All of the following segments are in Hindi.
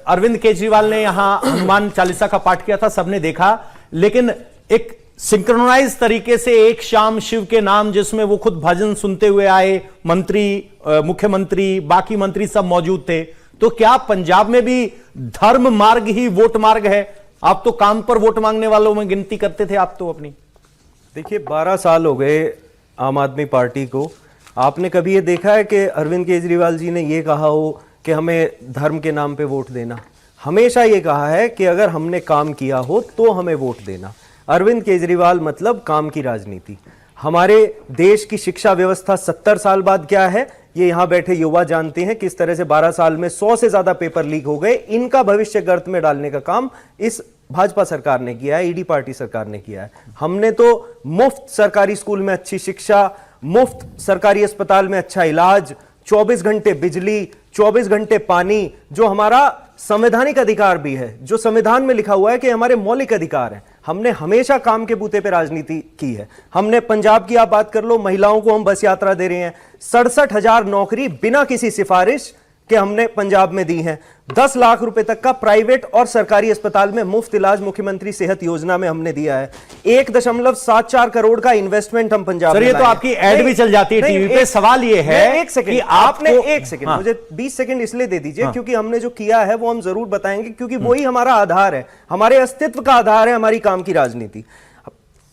अरविंद केजरीवाल ने यहां हनुमान चालीसा का पाठ किया था, सबने देखा, लेकिन एक सिंक्रोनाइज तरीके से एक शाम शिव के नाम, जिसमें वो खुद भजन सुनते हुए आए, मंत्री, मुख्यमंत्री, बाकी मंत्री सब मौजूद थे। तो क्या पंजाब में भी धर्म मार्ग ही वोट मार्ग है? आप तो काम पर वोट मांगने वालों में गिनती करते थे आप तो अपनी। देखिए 12 साल हो गए आम आदमी पार्टी को। आपने कभी ये देखा है कि अरविंद केजरीवाल जी ने ये कहा हो कि हमें धर्म के नाम पे वोट देना? हमेशा ये कहा है कि अगर हमने काम किया हो तो हमें वोट देना। अरविंद केजरीवाल मतलब काम की राजनीति। हमारे देश की शिक्षा व्यवस्था 70 साल बाद क्या है, ये यहां बैठे युवा जानते हैं। किस तरह से 12 साल में 100 से ज्यादा पेपर लीक हो गए। इनका भविष्य गर्त में डालने का काम इस भाजपा सरकार ने किया है, ईडी पार्टी सरकार ने किया है। हमने तो मुफ्त सरकारी स्कूल में अच्छी शिक्षा, मुफ्त सरकारी अस्पताल में अच्छा इलाज, 24 घंटे बिजली, 24 घंटे पानी, जो हमारा संवैधानिक अधिकार भी है, जो संविधान में लिखा हुआ है कि हमारे मौलिक अधिकार हैं। हमने हमेशा काम के बूते पे राजनीति की है। हमने पंजाब की आप बात कर लो, महिलाओं को हम बस यात्रा दे रहे हैं, 67,000 नौकरी बिना किसी सिफारिश के हमने पंजाब में दी हैं। 10 लाख रुपए तक का प्राइवेट और सरकारी अस्पताल में मुफ्त इलाज मुख्यमंत्री सेहत योजना में हमने दिया है। 1.74 करोड़ का इन्वेस्टमेंट हम पंजाब में। ये तो आपकी एड भी चल जाती है टीवी पे। सवाल ये है एक सेकंड, आपने एक सेकंड, मुझे 20 सेकंड इसलिए दे दीजिए क्योंकि हमने जो किया है वो हम जरूर बताएंगे, क्योंकि वही हमारा आधार है, हमारे अस्तित्व का आधार है हमारी काम की राजनीति।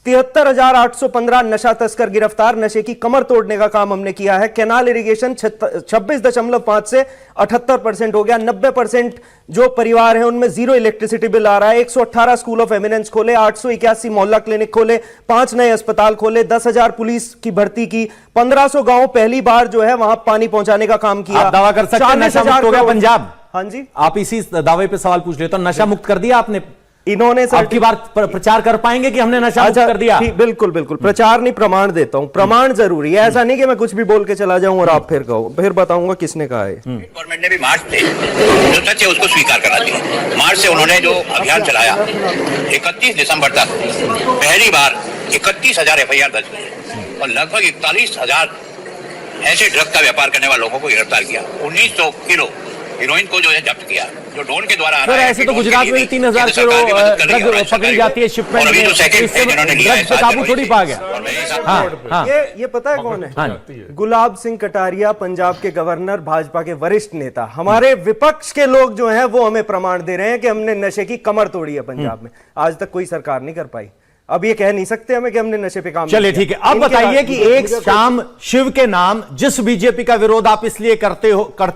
73,815 नशा तस्कर गिरफ्तार, नशे की कमर तोड़ने का काम हमने किया है। कैनाल इरिगेशन 26.5 से 78% हो गया। 90% जो परिवार है उनमें जीरो इलेक्ट्रिसिटी बिल आ रहा है। 118 स्कूल ऑफ एमिनेंस खोले, 881 मोहल्ला क्लिनिक खोले, 5 नए अस्पताल खोले, 10,000 पुलिस की भर्ती की, 1500 गांव पहली बार जो है वहां पानी पहुंचाने का काम किया। आप दावा कर सकते हैं नशा मुक्त हो गया पंजाब? हाँ जी, आप इसी दावे पे सवाल पूछ लेते हो, नशा मुक्त कर दिया आपने? इन्होंने आपकी बात प्रचार कर पाएंगे कि हमने नशा मुक्त कर दिया? बिल्कुल बिल्कुल, प्रचार नहीं प्रमाण देता हूं। प्रमाण जरूरी है, ऐसा नहीं कि मैं कुछ भी बोल के चला जाऊं और आप फिर कहो, फिर बताऊंगा किसने कहा है। गवर्नमेंट ने भी मार्च से जो सच है उसको स्वीकार करा दिया। मार्च से उन्होंने जो अभियान चलाया 31 दिसंबर तक पहली बार 31,000 FIR दर्ज हुई और लगभग 41,000 ऐसे ड्रग का व्यापार करने वाले लोगों को गिरफ्तार किया। 1900 किलो हीरोइन को जो है जब्त किया, जो ड्रोन के द्वारा। सर ऐसे तो गुजरात में 3,000 किलो ड्रग पकड़ी जाती है शिपमेंट में, ड्रग पे काबू थोड़ी पा गया। हाँ, ये पता है कौन है? गुलाब सिंह कटारिया, पंजाब के गवर्नर, भाजपा के वरिष्ठ नेता। हमारे विपक्ष के लोग जो हैं वो हमें प्रमाण दे रहे हैं कि हमने नशे की कमर तोड़ी है पंजाब में। आज तक कोई सरकार नहीं कर पाई। अब ये कह नहीं सकते हमें कि हमने नशे पे काम। चलिए ठीक है, अब बताइए कि एक शाम शिव के नाम, जिस बीजेपी का विरोध आप इसलिए करते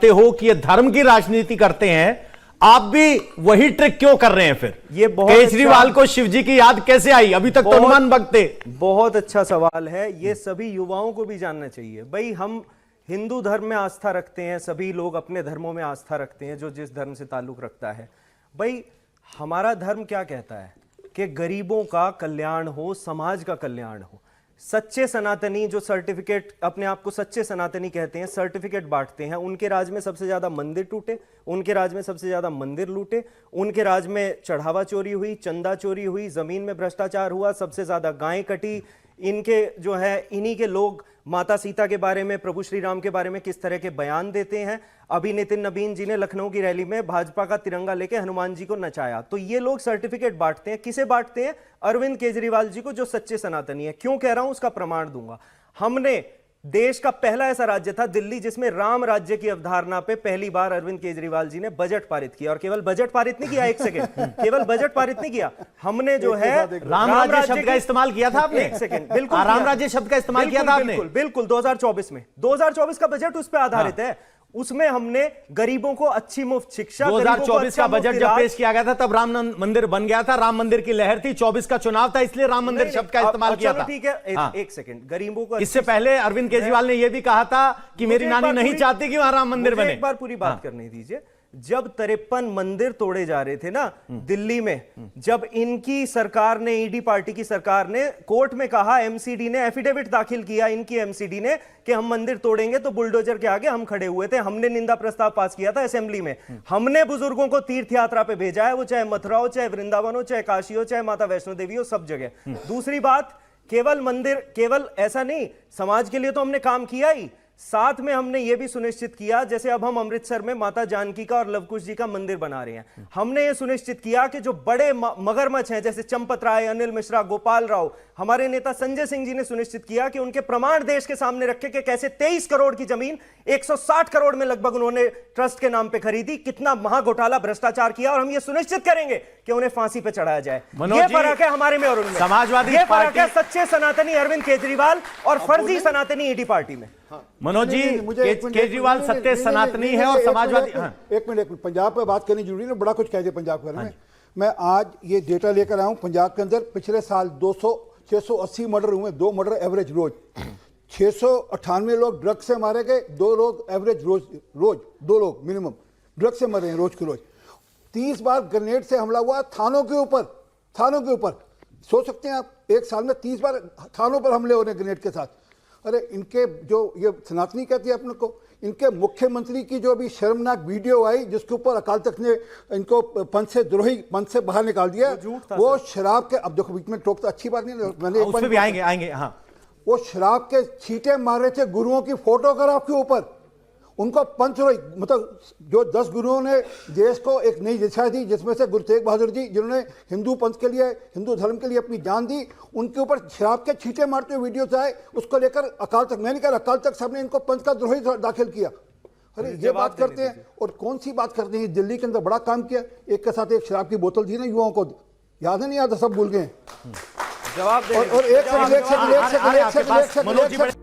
हो कि ये धर्म की राजनीति करते हैं, आप भी वही ट्रिक क्यों कर रहे हैं फिर? ये बहुत केजरीवाल को शिव जी की याद कैसे आई? अभी तक तो हनुमान भक्त थे। बहुत अच्छा सवाल है, ये सभी युवाओं को भी जानना चाहिए। भाई हम हिंदू धर्म में आस्था रखते हैं, सभी लोग अपने धर्मों में आस्था रखते हैं जो जिस धर्म से ताल्लुक रखता है। भाई हमारा धर्म क्या कहता है कि गरीबों का कल्याण हो, समाज का कल्याण हो। सच्चे सनातनी जो सर्टिफिकेट, अपने आप को सच्चे सनातनी कहते हैं, सर्टिफिकेट बांटते हैं, उनके राज में सबसे ज्यादा मंदिर टूटे, उनके राज में सबसे ज्यादा मंदिर लूटे, उनके राज में चढ़ावा चोरी हुई, चंदा चोरी हुई, जमीन में भ्रष्टाचार हुआ, सबसे ज्यादा गायें कटी। इनके जो है, इन्हीं के लोग माता सीता के बारे में, प्रभु श्री राम के बारे में किस तरह के बयान देते हैं। अभी नितिन नबीन जी ने लखनऊ की रैली में भाजपा का तिरंगा लेके हनुमान जी को नचाया। तो ये लोग सर्टिफिकेट बांटते हैं। किसे बांटते हैं? अरविंद केजरीवाल जी को, जो सच्चे सनातनी है। क्यों कह रहा हूं उसका प्रमाण दूंगा। हमने देश का पहला ऐसा राज्य था दिल्ली जिसमें राम राज्य की अवधारणा पे पहली बार अरविंद केजरीवाल जी ने बजट पारित किया। और केवल बजट पारित नहीं किया, एक सेकंड, केवल बजट पारित नहीं किया, हमने जो है राम राज्य शब्द का इस्तेमाल किया था आपने? एक सेकंड, बिल्कुल राम राज्य शब्द का इस्तेमाल किया था आपने? बिल्कुल 2024 में। 2024 का बजट उस पर आधारित है। उसमें हमने गरीबों को अच्छी मुफ्त शिक्षा, 2024 का बजट जब पेश किया गया था तब राम मंदिर बन गया था, राम मंदिर की लहर थी, 24 का चुनाव था, इसलिए राम मंदिर शब्द का इस्तेमाल किया था। ठीक है, एक सेकंड, गरीबों को। इससे पहले अरविंद केजरीवाल ने यह भी कहा था कि मेरी नानी नहीं चाहती कि वहां राम मंदिर बने। एक बार पूरी बात करने दीजिए। जब 53 मंदिर तोड़े जा रहे थे ना दिल्ली में, जब इनकी सरकार ने, ईडी पार्टी की सरकार ने कोर्ट में कहा, एमसीडी ने एफिडेविट दाखिल किया, इनकी एमसीडी ने, कि हम मंदिर तोड़ेंगे, तो बुलडोजर के आगे हम खड़े हुए थे। हमने निंदा प्रस्ताव पास किया था असेंबली में। हमने बुजुर्गों को तीर्थ यात्रा पे भेजा है, वो चाहे मथुरा हो, चाहे वृंदावन हो, चाहे काशी हो, चाहे माता वैष्णो देवी हो, सब जगह। दूसरी बात, केवल मंदिर, केवल ऐसा नहीं, समाज के लिए तो हमने काम किया ही, साथ में हमने ये भी सुनिश्चित किया, जैसे अब हम अमृतसर में माता जानकी का और लवकुश जी का मंदिर बना रहे हैं, हमने ये सुनिश्चित किया कि जो बड़े मगरमच्छ हैं जैसे चंपत राय, अनिल मिश्रा, गोपाल राव, हमारे नेता संजय सिंह जी ने सुनिश्चित किया कि उनके प्रमाण देश के सामने रखे कि कैसे 23 करोड़ की जमीन 160 करोड़ में लगभग उन्होंने ट्रस्ट के नाम पे खरीदी, कितना महाघोटाला भ्रष्टाचार किया, और हम ये सुनिश्चित करेंगे कि उन्हें फांसी पे चढ़ाया जाए। ये फर्क है हमारे में और उनमें। समाजवादी ये फर्क पार्टी- है सच्चे सनातनी अरविंद केजरीवाल और फर्जी सनातनी ईडी पार्टी में। मनोज जी, केजरीवाल सत्य सनातनी है और समाजवादी। एक मिनट, पंजाब पे बात करनी जरूरी है, बड़ा कुछ कह दिया पंजाब के बारे में। मैं आज ये डेटा लेकर आया हूं, पंजाब के अंदर पिछले साल 680 मर्डर हुए, 2 मर्डर एवरेज रोज, 698 लोग ड्रग से मारे गए, 2 लोग एवरेज रोज 2 लोग मिनिमम ड्रग से मरे हैं रोज के रोज। 30 बार ग्रेनेड से हमला हुआ थानों के ऊपर। सोच सकते हैं आप, एक साल में 30 बार थानों पर हमले हो रहे हैं ग्रेनेड के साथ। अरे इनके जो ये सनातनी कहती है अपने को, इनके मुख्यमंत्री की जो अभी शर्मनाक वीडियो आई जिसके ऊपर अकाल तख्त ने इनको पंथ से बाहर निकाल दिया, वो शराब के, अब देखो बीच में टोक तो अच्छी बात नहीं, मैंने उस पे भी आएंगे। हाँ, वो शराब के छींटे मार रहे थे गुरुओं की फोटोग्राफ के ऊपर, उनको पंचरोही, मतलब जो 10 गुरुओं ने देश को एक नई दिशा दी, जिसमें से गुरु तेग बहादुर जी जिन्होंने हिंदू पंथ के लिए, हिंदू धर्म के लिए अपनी जान दी, उनके ऊपर शराब के छींटे मारते हुए वीडियोस आए, उसको लेकर अकाल तख्त, मैंने कहा अकाल तख्त साहब ने इनको पंथ का द्रोही दाखिल किया। अरे ये बात करते हैं, और कौन सी बात करते हैं। दिल्ली के अंदर बड़ा काम किया, एक के साथ एक शराब की बोतल दी ना युवाओं को, याद है नहीं याद, सब भूल गए। जवाब और एक सेकंड